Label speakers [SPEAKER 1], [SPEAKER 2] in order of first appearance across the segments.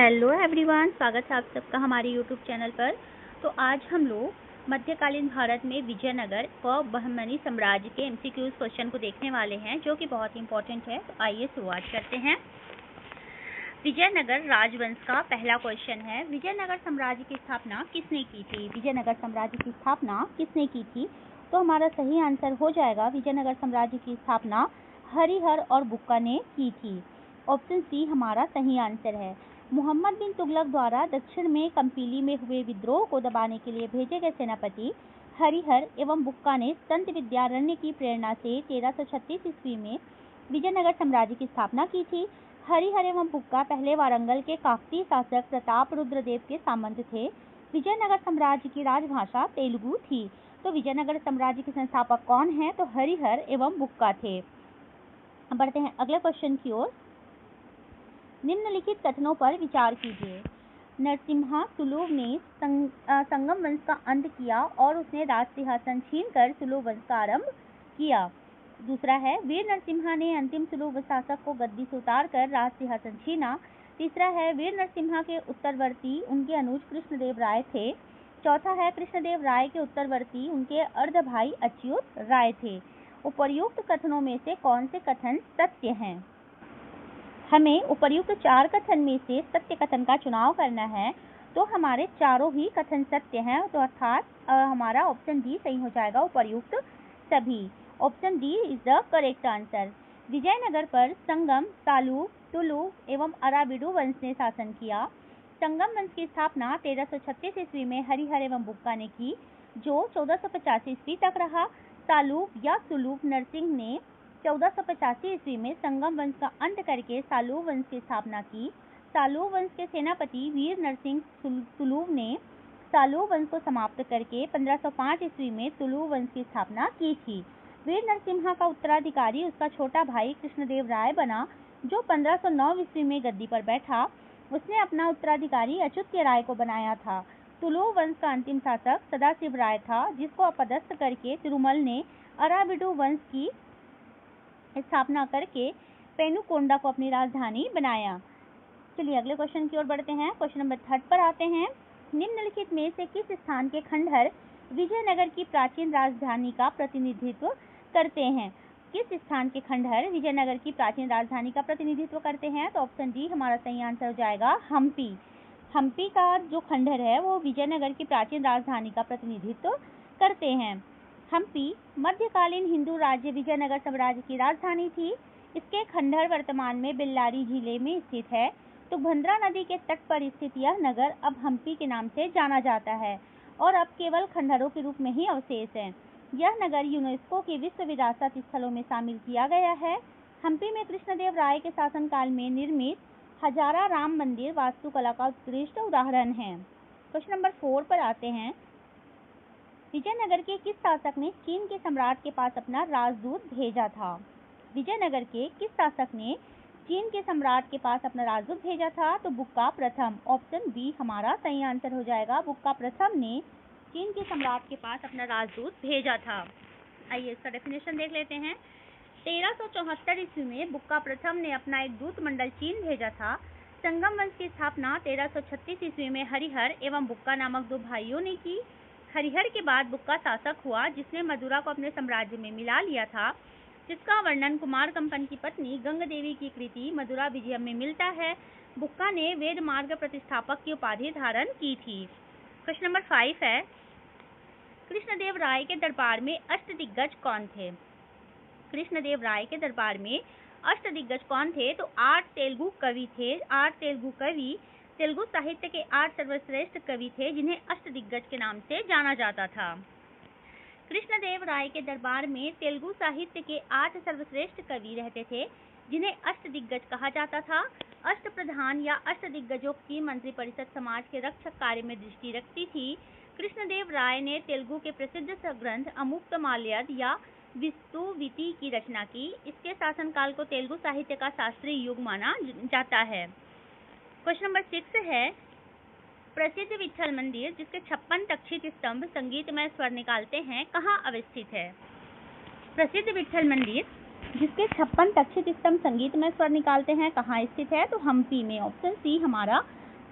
[SPEAKER 1] Hello everyone, स्वागत है आप सबका हमारे यूट्यूब चैनल पर। तो आज हम लोग मध्यकालीन भारत में विजयनगर व बहमनी साम्राज्य के एमसीक्यूज क्वेश्चन को देखने वाले हैं, जो कि बहुत ही इंपॉर्टेंट है। तो आइए शुरुआत करते हैं। विजयनगर राजवंश का पहला क्वेश्चन है, विजयनगर साम्राज्य की स्थापना किसने की थी? विजयनगर साम्राज्य की स्थापना किसने की थी? तो हमारा सही आंसर हो जाएगा, विजयनगर साम्राज्य की स्थापना हरिहर और बुक्का ने की थी। ऑप्शन सी हमारा सही आंसर है। मोहम्मद बिन तुगलक द्वारा दक्षिण में कंपीली में हुए विद्रोह को दबाने के लिए भेजे गए सेनापति हरिहर एवं बुक्का ने संत विद्यारण्य की प्रेरणा से 1336 ईस्वी में विजयनगर साम्राज्य की स्थापना की थी। हरिहर एवं बुक्का पहले वारंगल के काकतीय शासक प्रताप रुद्रदेव के सामंत थे। विजयनगर साम्राज्य की राजभाषा तेलुगु थी। तो विजयनगर साम्राज्य के संस्थापक कौन है? तो हरिहर एवं बुक्का थे। बढ़ते हैं अगले क्वेश्चन की ओर। निम्नलिखित कथनों पर विचार कीजिए। नरसिम्हा सुलुभ ने संगम वंश का अंत किया और उसने राज सिंहासन छीनकर सुलुभ वंश का आरंभ किया। दूसरा है, वीर नरसिम्हा ने अंतिम सुलुभ शासक को गद्दी से उतारकर राज सिंहासन छीना। तीसरा है, वीर नरसिम्हा के उत्तरवर्ती उनके अनुज कृष्णदेव राय थे। चौथा है, कृष्णदेव राय के उत्तरवर्ती उनके अर्ध भाई अच्युत राय थे। उपर्युक्त कथनों में से कौन से कथन सत्य हैं? हमें उपर्युक्त 4 कथन में से सत्य कथन का चुनाव करना है। तो हमारे चारों ही कथन सत्य हैं, तो अर्थात हमारा ऑप्शन डी सही हो जाएगा, उपर्युक्त सभी। Option D is the correct answer. Vijayanagar पर संगम, सालूब, तुलुव एवं अराबिडु वंश ने शासन किया। संगम वंश की स्थापना 1336 ईस्वी में हरिहर एवं बुक्का ने की, जो 1485 ईस्वी तक रहा। सालूब या सुलूभ नरसिंह ने 1485 ईस्वी में संगम वंश का अंत करके सालूब वंश की स्थापना की। सालूब वंश के सेनापति वीर नरसिंह सुलूभ ने सालूब वंश को समाप्त करके 1505 ईस्वी में तुलुव वंश की स्थापना की थी। वीर नरसिम्हा का उत्तराधिकारी उसका छोटा भाई कृष्णदेव राय बना, जो 1509 ईस्वी में गद्दी पर बैठा। उसने अपना उत्तराधिकारी अच्युत राय को बनाया था। तुलुव वंश का अंतिम शासक सदाशिव राय था, जिसको अपदस्थ करके तिरुमल ने अराबिडु वंश की स्थापना करके पेनुकोंडा को अपनी राजधानी बनाया। चलिए अगले क्वेश्चन की ओर बढ़ते हैं। क्वेश्चन नंबर 3 पर आते हैं। निम्नलिखित में से किस स्थान के खंडहर विजयनगर की प्राचीन राजधानी का प्रतिनिधित्व करते हैं? किस स्थान के खंडहर विजयनगर की प्राचीन राजधानी का प्रतिनिधित्व करते हैं? तो ऑप्शन डी हमारा सही आंसर हो जाएगा, हम्पी। हम्पी का जो खंडहर है वो विजयनगर की प्राचीन राजधानी का प्रतिनिधित्व करते हैं। हम्पी मध्यकालीन हिंदू राज्य विजयनगर साम्राज्य की राजधानी थी। इसके खंडहर वर्तमान में बेल्लारी जिले में स्थित है। तुंगभद्रा नदी के तट पर स्थित यह नगर अब हम्पी के नाम से जाना जाता है और अब केवल खंडहरों के रूप में ही अवशेष है। यह नगर यूनेस्को के विश्व विरासत स्थलों में शामिल किया गया है। हम्पी में कृष्णदेव राय के शासनकाल में निर्मित हजारा राम मंदिर वास्तुकला का उत्कृष्ट उदाहरण है। क्वेश्चन नंबर 4 पर आते हैं। विजयनगर के किस शासक ने चीन के सम्राट के पास अपना राजदूत भेजा था? विजयनगर के किस शासक ने चीन के सम्राट के पास अपना राजदूत भेजा था? तो बुक्का प्रथम। ऑप्शन बी हमारा सही आंसर हो जाएगा, बुक्का प्रथम ने चीन के सम्राट के पास अपना राजदूत भेजा था। आइए इसका डेफिनेशन देख लेते हैं। 1374 ईस्वी में बुक्का प्रथम ने अपना एक दूत मंडल चीन भेजा था। संगम वंश की स्थापना 1336 ईस्वी में हरिहर एवं बुक्का नामक 2 भाइयों ने की। हरिहर के बाद बुक्का शासक हुआ, जिसने मदुरा को अपने साम्राज्य में मिला लिया था, जिसका वर्णन कुमार कंपन की पत्नी गंग देवी की कृति मदुरा विजयम में मिलता है। बुक्का ने वेद मार्ग प्रतिष्ठापक की उपाधि धारण की थी। क्वेश्चन नंबर 5 है, कृष्णदेव राय के दरबार में अष्टदिग्गज कौन थे? कृष्णदेव राय के दरबार में अष्टदिग्गज कौन थे? तो 8 तेलुगु कवि थे। 8 तेलुगु कवि तेलुगु साहित्य के 8 सर्वश्रेष्ठ कवि थे, जिन्हें अष्टदिग्गज के नाम से जाना जाता था। कृष्णदेव राय के दरबार में तेलुगु साहित्य के 8 सर्वश्रेष्ठ कवि रहते थे, जिन्हें अष्टदिग्गज कहा जाता था। अष्टप्रधान या अष्टदिग्गजों की मंत्रिपरिषद समाज के रक्षक कार्य में दृष्टि रखती थी। कृष्णदेव राय ने तेलुगु के प्रसिद्ध ग्रंथ अमुक्तमाल्यद या विस्तुविति की रचना की। इसके शासनकाल को तेलुगु साहित्य का शास्त्रीय युग माना जाता है। क्वेश्चन नंबर 6 है, प्रसिद्ध विट्ठल मंदिर जिसके 56 तक्षित स्तंभ संगीतमय स्वर निकालते हैं, कहाँ अवस्थित है? प्रसिद्ध विट्ठल मंदिर जिसके 56 तक्षित स्तंभ संगीतमय स्वर निकालते हैं, कहाँ स्थित है? तो हम्पी में। ऑप्शन सी हमारा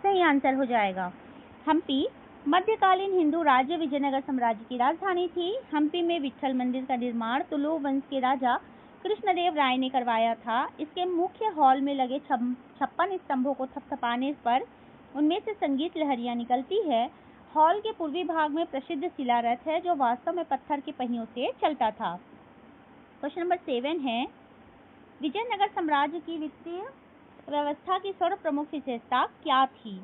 [SPEAKER 1] सही आंसर हो जाएगा। हम्पी मध्यकालीन हिंदू राज्य विजयनगर साम्राज्य की राजधानी थी। हम्पी में विट्ठल मंदिर का निर्माण तुलु वंश के राजा कृष्णदेव राय ने करवाया था। इसके मुख्य हॉल में लगे 56 स्तंभों को थपथपाने पर उनमें से संगीत लहरियां निकलती है। हॉल के पूर्वी भाग में प्रसिद्ध शिला रथ है जो वास्तव में पत्थर के पहियों से चलता था। क्वेश्चन नंबर 7 है, विजयनगर साम्राज्य की वित्तीय व्यवस्था की सर्व प्रमुख विशेषता क्या थी?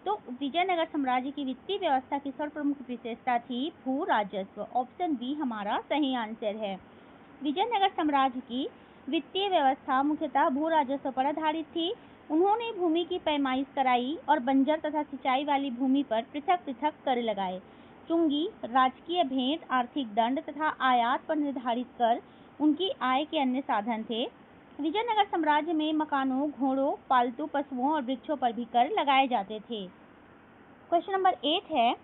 [SPEAKER 1] तो विजयनगर साम्राज्य की वित्तीय व्यवस्था की सर्व प्रमुख विशेषता थी भू राजस्व। ऑप्शन बी हमारा सही आंसर है। विजयनगर साम्राज्य की वित्तीय व्यवस्था मुख्यतः भू राजस्व पर आधारित थी। उन्होंने भूमि की पैमाइश कराई और बंजर तथा सिंचाई वाली भूमि पर पृथक पृथक कर लगाए। चुंगी, राजकीय भेंट, आर्थिक दंड तथा आयात पर निर्धारित कर उनकी आय के अन्य साधन थे। विजयनगर साम्राज्य में मकानों, घोड़ों, पालतू पशुओं और वृक्षों पर भी कर लगाए जाते थे। क्वेश्चन नंबर 8 है,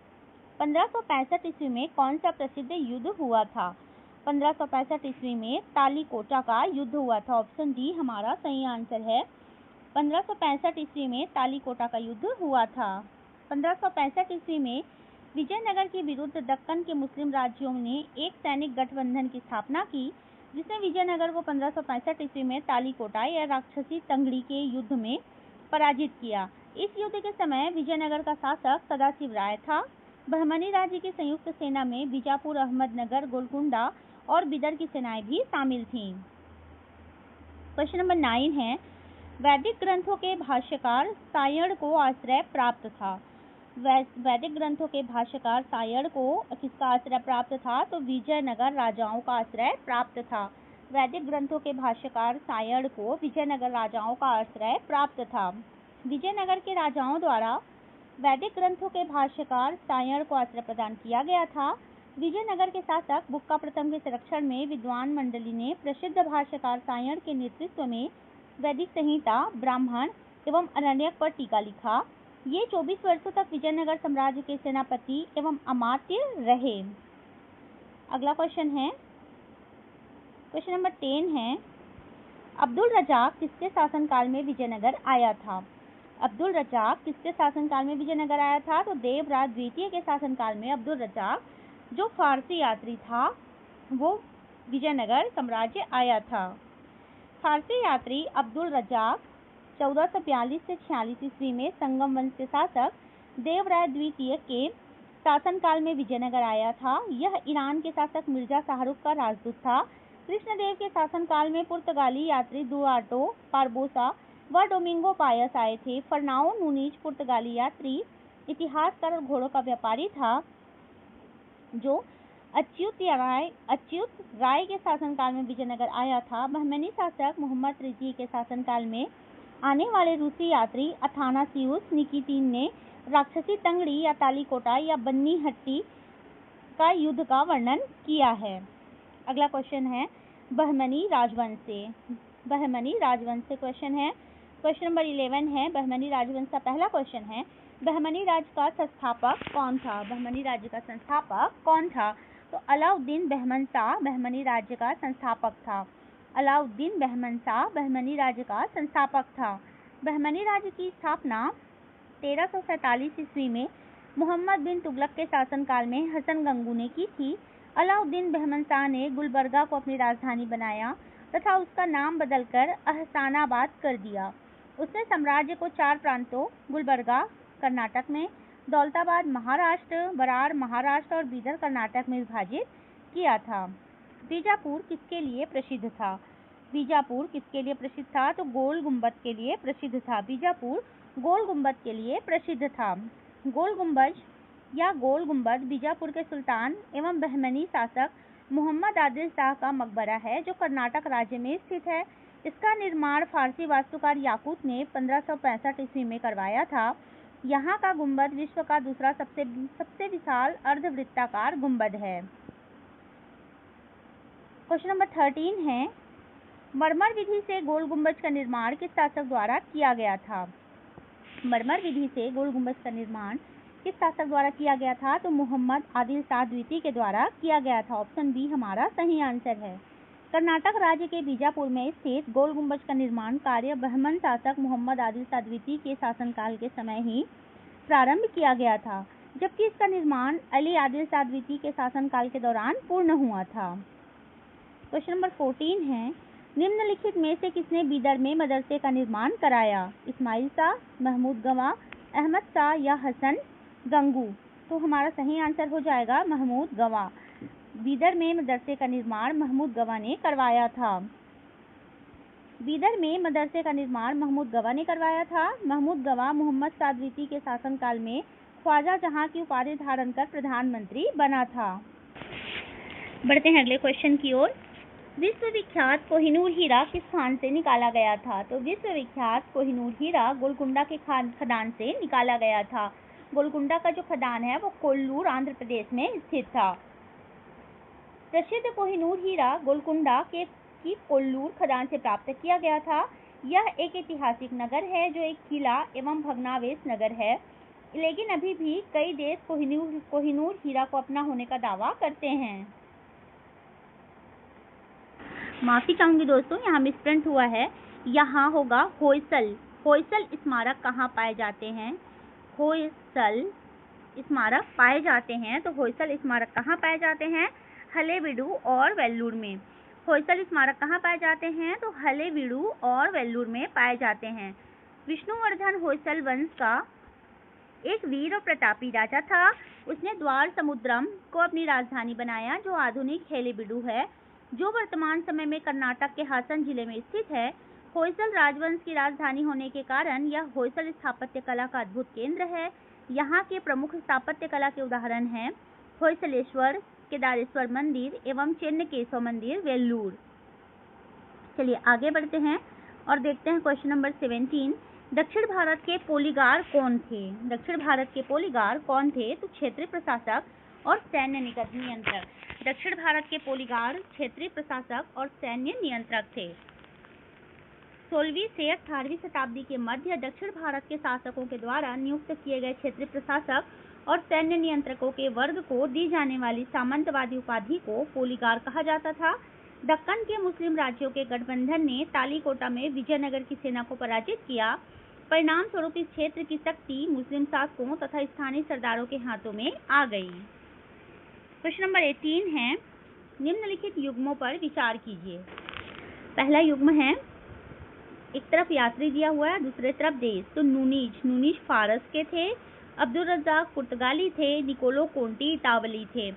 [SPEAKER 1] 1565 ईस्वी में कौन सा प्रसिद्ध युद्ध हुआ था? 1565 ईस्वी में तालीकोटा का युद्ध हुआ था। ऑप्शन डी हमारा सही आंसर है। 1565 ईस्वी में तालीकोटा का युद्ध हुआ था। 1565 ईस्वी में विजयनगर के विरुद्ध दक्कन के मुस्लिम राज्यों ने एक सैनिक गठबंधन की स्थापना की, जिसने विजयनगर को 1565 ईस्वी में तालीकोटा या राक्षसी तंगड़ी के युद्ध में पराजित किया। इस युद्ध के समय विजयनगर का शासक सदाशिव राय था। बहमनी राज्य की संयुक्त सेना में बीजापुर, अहमदनगर, गोलकुंडा और बिदर की सेनाएं भी शामिल थीं। क्वेश्चन नंबर 9 है, वैदिक ग्रंथों के भाष्यकार सायण को आश्रय प्राप्त था। वैदिक ग्रंथों के भाष्यकार सायण को किसका आश्रय प्राप्त था? तो विजयनगर राजाओं का आश्रय प्राप्त था। वैदिक ग्रंथों के भाष्यकार सायण को विजयनगर राजाओं का आश्रय प्राप्त था। विजयनगर के राजाओं द्वारा वैदिक ग्रंथों के भाष्यकार सायण को आश्रय प्रदान किया गया था। विजयनगर के शासक बुक्का प्रथम के संरक्षण में विद्वान मंडली ने प्रसिद्ध भाष्यकार सायण के नेतृत्व में वैदिक संहिता, ब्राह्मण एवं अरण्यक पर टीका लिखा। ये 24 वर्षों तक विजयनगर साम्राज्य के सेनापति एवं अमात्य रहे। अगला क्वेश्चन है, क्वेश्चन नंबर 10 है, अब्दुल रजाक किसके शासनकाल में विजयनगर आया था? अब्दुल रजाक किसके शासनकाल में विजयनगर आया था? तो देवराज द्वितीय के शासनकाल में अब्दुल रजाक जो फारसी यात्री था वो विजयनगर साम्राज्य आया था। फारसी यात्री अब्दुल रजाक 1442 से 46 ईस्वी में संगम वंश के शासक देवराय द्वितीय के शासनकाल में विजयनगर आया था। यह ईरान के शासक मिर्जा शाहरुख का राजदूत था। कृष्णदेव के शासनकाल में पुर्तगाली यात्री दुआर्टो बारबोसा व डोमिंगो पायस आए थे। फर्नाओ नूनीज पुर्तगाली यात्री, इतिहासकार और घोड़ों का व्यापारी था जो अच्युत राय के शासनकाल में विजयनगर आया था। बहमनी शासक मोहम्मद रिजी के शासनकाल में आने वाले रूसी यात्री अथानासियुस निकितीन ने राक्षसी तंगड़ी या तालीकोटा या बन्नी हट्टी का युद्ध का वर्णन किया है। अगला क्वेश्चन है बहमनी राजवंश से क्वेश्चन है। क्वेश्चन नंबर 11 है, बहमनी राजवंश का पहला क्वेश्चन है, बहमनी राज्य का संस्थापक कौन था? बहमनी राज्य का संस्थापक कौन था? तो अलाउद्दीन बहमन शाह बहमनी राज्य का संस्थापक था। अलाउद्दीन बहमन शाह बहमनी राज्य का संस्थापक था। बहमनी राज्य की स्थापना 1347 ईस्वी में मोहम्मद बिन तुगलक के शासनकाल में हसन गंगू ने की थी। अलाउद्दीन बहमन शाह ने गुलबर्गा को अपनी राजधानी बनाया तथा उसका नाम बदलकर अहसानाबाद कर दिया। उसने साम्राज्य को 4 प्रांतों गुलबर्गा कर्नाटक में, दौलताबाद महाराष्ट्र, बरार महाराष्ट्र और बीदर कर्नाटक में विभाजित किया था। बीजापुर किसके लिए प्रसिद्ध था? बीजापुर किसके लिए प्रसिद्ध था? तो गोल गुंबद के लिए प्रसिद्ध था। बीजापुर गोल गुंबद के लिए प्रसिद्ध था। गोल गुंबज या गोल गुंबद बीजापुर के सुल्तान एवं बहमनी शासक मोहम्मद आदिल शाह का मकबरा है जो कर्नाटक राज्य में स्थित है। इसका निर्माण फारसी वास्तुकार याकूत ने 1565 ईस्वी में करवाया था। यहाँ का गुंबद विश्व का दूसरा सबसे विशाल अर्धवृत्ताकार गुंबद है। क्वेश्चन नंबर 13 है, मरमर विधि से गोल गुंबज का निर्माण किस शासक द्वारा किया गया था? मरमर विधि से गोल गुंबज का निर्माण किस शासक द्वारा किया गया था? तो मोहम्मद आदिल शाह द्वितीय के द्वारा किया गया था। ऑप्शन बी हमारा सही आंसर है। कर्नाटक राज्य के बीजापुर में स्थित गोल गुंबज का निर्माण कार्य बहमन शासक मोहम्मद आदिल सादविती के शासनकाल के समय ही प्रारंभ किया गया था, जबकि इसका निर्माण अली आदिल सादविती के शासनकाल के दौरान पूर्ण हुआ था। क्वेश्चन नंबर 14 है, निम्नलिखित में से किसने बीदर में मदरसे का निर्माण कराया? इस्माइल शाह, महमूद गवाह, अहमद शाह या हसन गंगू? तो हमारा सही आंसर हो जाएगा महमूद गवाह। बीदर में मदरसे का निर्माण महमूद गवाह ने करवाया था। बीदर में मदरसे का निर्माण महमूद गवाह ने करवाया था। महमूद गवाह मोहम्मद सादविती के शासनकाल में ख्वाजा जहां की उपाधि धारण कर प्रधानमंत्री बना था। बढ़ते हैं अगले क्वेश्चन की ओर। विश्वविख्यात कोहिनूर हीरा किस खान से निकाला गया था? तो विश्वविख्यात कोहिनूर हीरा गोलकुंडा के खदान से निकाला गया था। गोलकुंडा का जो खदान है वो कोल्लूर आंध्र प्रदेश में स्थित था। प्रसिद्ध कोहिनूर हीरा गोलकुंडा की कोल्लूर खदान से प्राप्त किया गया था। यह एक ऐतिहासिक नगर है जो एक किला एवं भग्नावशेष नगर है, लेकिन अभी भी कई देश कोहिनूर हीरा को अपना होने का दावा करते हैं। माफी चाहूंगी दोस्तों, यहाँ मिसप्रिंट हुआ है, यहाँ होगा होयसल। होयसल स्मारक कहाँ पाए जाते हैं? होयसल स्मारक पाए जाते हैं। तो होयसल स्मारक कहाँ पाए जाते हैं? हलेबीडु और वेल्लूर में। होयसल स्मारक कहाँ पाए जाते हैं? तो हलेबीडु और वेल्लूर में पाए जाते हैं। विष्णुवर्धन होयसल वंश का एक वीर और प्रतापी राजा था। उसने द्वार समुद्रम को अपनी राजधानी बनाया, जो आधुनिक हलेबीडु है, जो वर्तमान समय में कर्नाटक के हासन जिले में स्थित है। होयसल राजवंश की राजधानी होने के कारण यह होयसल स्थापत्य कला का अद्भुत केंद्र है। यहाँ के प्रमुख स्थापत्य कला के उदाहरण हैं होयसलेश्वर, केदारेश्वर मंदिर एवं चेन्नकेशव मंदिर, वेल्लूर। चलिए आगे बढ़ते हैं और देखते हैं क्वेश्चन नंबर 17। दक्षिण भारत के पोलीगार कौन थे? दक्षिण भारत के पोलीगार कौन थे? तो क्षेत्रीय प्रशासक और सैन्य नियंत्रक। दक्षिण भारत के पोलीगार क्षेत्रीय प्रशासक और सैन्य नियंत्रक थे। 16वीं से 18वीं शताब्दी के मध्य दक्षिण भारत के शासकों के द्वारा नियुक्त किए गए क्षेत्रीय प्रशासक और सैन्य नियंत्रकों के वर्ग को दी जाने वाली सामंतवादी उपाधि को पोलीगार कहा जाता था। दक्कन के मुस्लिम राज्यों के गठबंधन ने तालीकोटा में विजयनगर की सेना को पराजित किया। परिणाम स्वरूप इस क्षेत्र की शक्ति मुस्लिम शासकों तथा स्थानीय सरदारों के हाथों में आ गई। क्वेश्चन नंबर 18 है, निम्नलिखित युग्मों पर विचार कीजिए। पहला युग्म है, एक तरफ यात्री दिया हुआ है, दूसरे तरफ देश। तो नूनीज फारस के थे, अब्दुल रज्जाक पुर्तगाली थे, निकोलो कोंटी इतावली थे।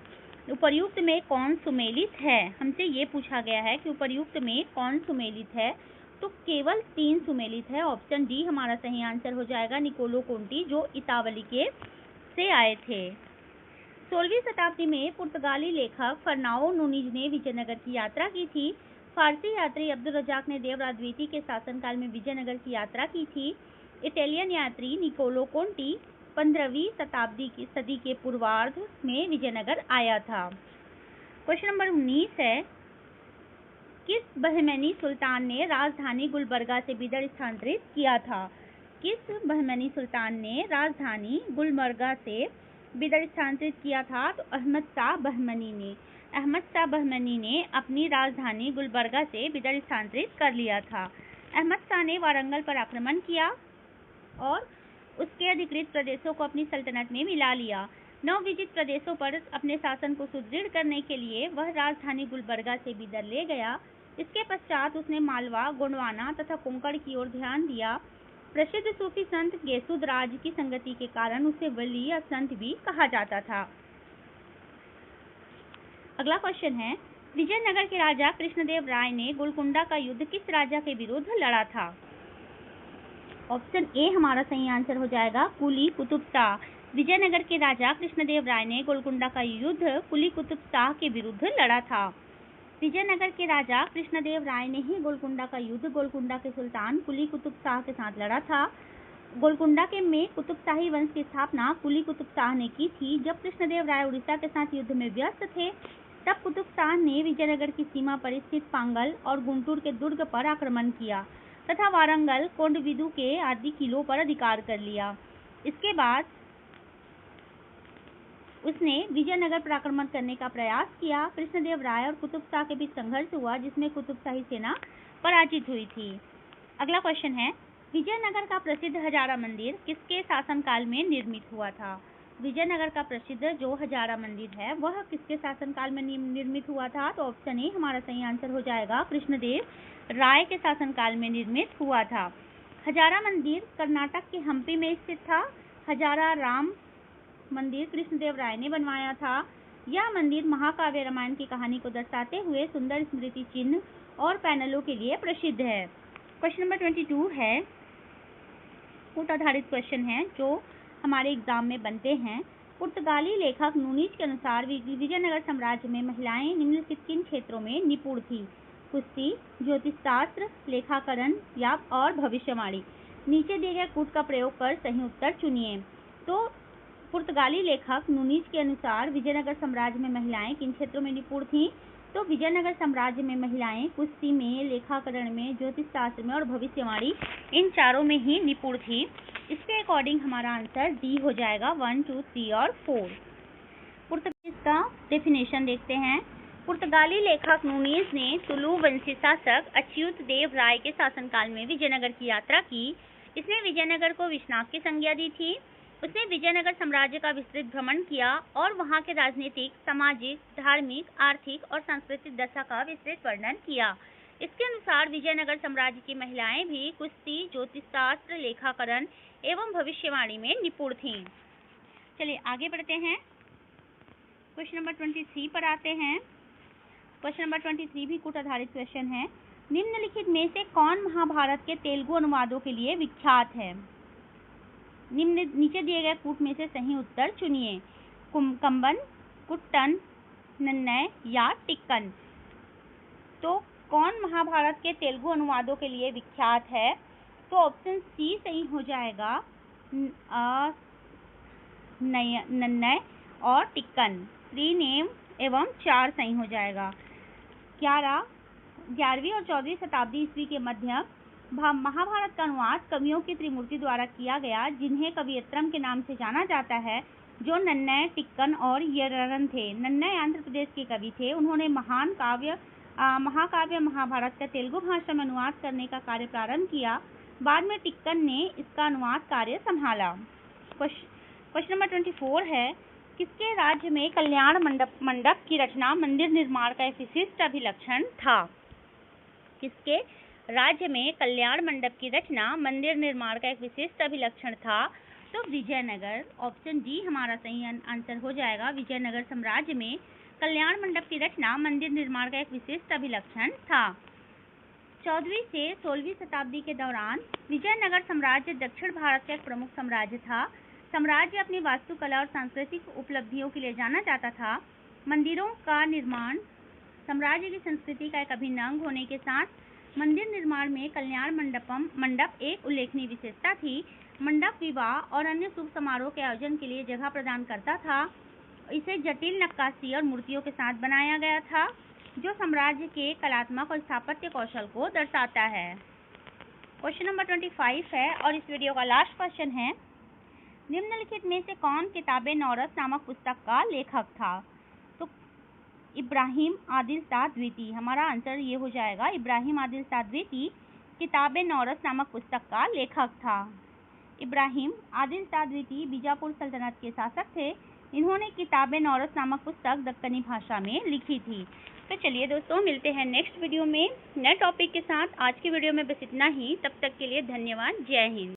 [SPEAKER 1] उपर्युक्त में कौन सुमेलित है? हमसे ये पूछा गया है कि उपर्युक्त में कौन सुमेलित है। तो केवल 3 सुमेलित है। ऑप्शन डी हमारा सही आंसर हो जाएगा, निकोलो कोंटी, जो इतावली के से आए थे। 16वीं शताब्दी में पुर्तगाली लेखक फर्नाओ नूनीज ने विजयनगर की यात्रा की थी। फारसी यात्री अब्दुल रज्जाक ने देवराज द्वितीय के शासनकाल में विजयनगर की यात्रा की थी। इटालियन यात्री निकोलो कोंटी 15वीं शताब्दी की सदी के पूर्वार्ध में विजयनगर आया था। क्वेश्चन नंबर 19 है, किस बहमनी सुल्तान ने राजधानी गुलबर्गा से बीदर स्थानांतरित किया था? किस बहमनी सुल्तान ने राजधानी गुलबर्गा से बीदर स्थानांतरित किया था? तो अहमद शाह बहमनी ने। अहमद शाह बहमनी ने अपनी राजधानी गुलबर्गा से बीदर स्थानांतरित कर लिया था। अहमद शाह ने वारंगल पर आक्रमण किया और उसके अधिकृत प्रदेशों को अपनी सल्तनत में मिला लिया। नवविजित प्रदेशों पर अपने शासन को सुदृढ़ करने के लिए वह राजधानी गुलबर्गा से बीदर ले गया। इसके पश्चात उसने मालवा, गोंडवाना तथा कोंकण की ओर ध्यान दिया। प्रसिद्ध सूफी संत गेसुद राज की संगति के कारण उसे वली या संत भी कहा जाता था। अगला क्वेश्चन है, विजयनगर के राजा कृष्णदेव राय ने गोलकुंडा का युद्ध किस राजा के विरुद्ध लड़ा था? ऑप्शन ए हमारा सही आंसर हो जाएगा, कुली कुतुब शाह। विजयनगर के राजा कृष्णदेव राय ने गोलकुंडा का युद्ध कुली कुतुब शाह के विरुद्ध लड़ा था। विजयनगर के राजा कृष्णदेव राय ने ही गोलकुंडा का युद्ध गोलकुंडा के सुल्तान कुली कुतुब शाह के साथ लड़ा था। गोलकुंडा के में कुतुब शाही वंश की स्थापना कुली कुतुब शाह ने की थी। जब कृष्णदेव राय उड़ीसा के साथ युद्ध में व्यस्त थे, तब कुतुब शाह ने विजयनगर की सीमा पर स्थित पांगल और गुंटूर के दुर्ग पर आक्रमण किया तथा वारंगल, कोंडविदु के आदि किलों पर अधिकार कर लिया। इसके बाद उसने विजयनगर पर आक्रमण करने का प्रयास किया। कृष्णदेव राय और कुतुब शाह के बीच संघर्ष हुआ जिसमें कुतुब शाही सेना पराजित हुई थी। अगला क्वेश्चन है, विजयनगर का प्रसिद्ध हजारा मंदिर किसके शासनकाल में निर्मित हुआ था? विजयनगर का प्रसिद्ध जो हजारा मंदिर है वह किसके शासनकाल में निर्मित हुआ था? तो ऑप्शन ए हमारा सही आंसर हो जाएगा, कृष्णदेव राय के शासनकाल में निर्मित हुआ था। हजारा मंदिर कर्नाटक के हम्पी में स्थित था। हजारा राम मंदिर कृष्णदेव राय ने बनवाया था। यह मंदिर महाकाव्य रामायण की कहानी को दर्शाते हुए सुंदर स्मृति चिन्ह और पैनलों के लिए प्रसिद्ध है। क्वेश्चन नंबर 22 है, कूट आधारित क्वेश्चन है जो हमारे एग्जाम में बनते हैं। पुर्तगाली लेखक नूनीज के अनुसार विजयनगर साम्राज्य में महिलाएं निम्नलिखित किन क्षेत्रों में निपुण थी? कुश्ती, ज्योतिष शास्त्र, लेखाकरण या और भविष्यवाणी। नीचे दिए गए कूट का प्रयोग कर सही उत्तर चुनिए। तो पुर्तगाली लेखक नूनीज के अनुसार विजयनगर साम्राज्य में महिलाएं किन क्षेत्रों में निपुण थीं? तो विजयनगर साम्राज्य में महिलाएं कुश्ती में, लेखाकरण में, ज्योतिष शास्त्र में और भविष्यवाणी इन चारों में ही निपुण थी। इसके अकॉर्डिंग हमारा आंसर डी हो जाएगा 1, 2, 3 और 4। पुर्तगालीज का डेफिनेशन देखते हैं। पुर्तगाली लेखक नूनीज ने तुलु वंशी शासक अच्युत देव राय के शासनकाल में विजयनगर की यात्रा की। इसने विजयनगर को विश्वनाथ की संज्ञा दी थी। उसने विजयनगर साम्राज्य का विस्तृत भ्रमण किया और वहां के राजनीतिक, सामाजिक, धार्मिक, आर्थिक और सांस्कृतिक दशा का विस्तृत वर्णन किया। इसके अनुसार विजयनगर साम्राज्य की महिलाएं भी कुश्ती, ज्योतिष शास्त्र, लेखाकरण एवं भविष्यवाणी में निपुण थीं। चलिए आगे बढ़ते हैं, क्वेश्चन नंबर 23 पर आते हैं। क्वेश्चन नंबर 23 भी कूट आधारित क्वेश्चन है। निम्नलिखित में से कौन महाभारत के तेलुगु अनुवादों के लिए विख्यात है? नीचे दिए गए कूट में से सही उत्तर चुनिए। कंबन, कुट्टन, नन्नय या टिक्कन। तो कौन महाभारत के तेलुगु अनुवादों के लिए विख्यात है? तो ऑप्शन सी सही हो जाएगा, नन्नय और टिक्कन। 3 नेम एवं 4 सही हो जाएगा। 11वीं और 14वीं शताब्दी ईस्वी के मध्य महाभारत का अनुवाद कवियों की त्रिमूर्ति द्वारा किया गया, जिन्हें कवियत्रम के नाम से जाना जाता है, जो नन्नय, टिक्कन और यररन थे। नन्नय आंध्र प्रदेश के कवि थे। उन्होंने महाकाव्य महाभारत का तेलुगु भाषा में अनुवाद करने का कार्य प्रारंभ किया। बाद में टिक्कन ने इसका अनुवाद कार्य संभाला। क्वेश्चन नंबर 24 है, किसके राज्य में कल्याण मंडप की रचना मंदिर निर्माण का एक विशिष्ट अभिलक्षण था? किसके राज्य में कल्याण मंडप की रचना मंदिर निर्माण का एक विशिष्ट अभिलक्षण था? तो विजयनगर। ऑप्शन डी हमारा सही आंसर हो जाएगा। विजयनगर साम्राज्य में कल्याण मंडप की रचना मंदिर निर्माण का एक विशिष्ट अभिलक्षण था। 14वीं से 16वीं शताब्दी के दौरान विजयनगर साम्राज्य दक्षिण भारत का एक प्रमुख साम्राज्य था। साम्राज्य अपनी वास्तुकला और सांस्कृतिक उपलब्धियों के लिए जाना जाता था। मंदिरों का निर्माण साम्राज्य की संस्कृति का एक अभिन्न अंग होने के साथ मंदिर निर्माण में कल्याण मंडप एक उल्लेखनीय विशेषता थी। मंडप विवाह और अन्य शुभ समारोह के आयोजन के लिए जगह प्रदान करता था। इसे जटिल नक्काशी और मूर्तियों के साथ बनाया गया था, जो साम्राज्य के कलात्मक और स्थापत्य कौशल को दर्शाता है। क्वेश्चन नंबर 25 है और इस वीडियो का लास्ट क्वेश्चन है, निम्नलिखित में से कौन किताबे नौरस नामक पुस्तक का लेखक था? तो इब्राहिम आदिल शाह द्वितीय। हमारा आंसर ये हो जाएगा, इब्राहिम आदिल शाह द्वितीय किताबे नौरस नामक पुस्तक का लेखक था। इब्राहिम आदिल शाह द्वितीय बीजापुर सल्तनत के शासक थे। इन्होंने किताबे नौरस नामक पुस्तक दक्कनी भाषा में लिखी थी। तो चलिए दोस्तों, मिलते हैं नेक्स्ट वीडियो में नए टॉपिक के साथ। आज की वीडियो में बस इतना ही। तब तक के लिए धन्यवाद। जय हिंद।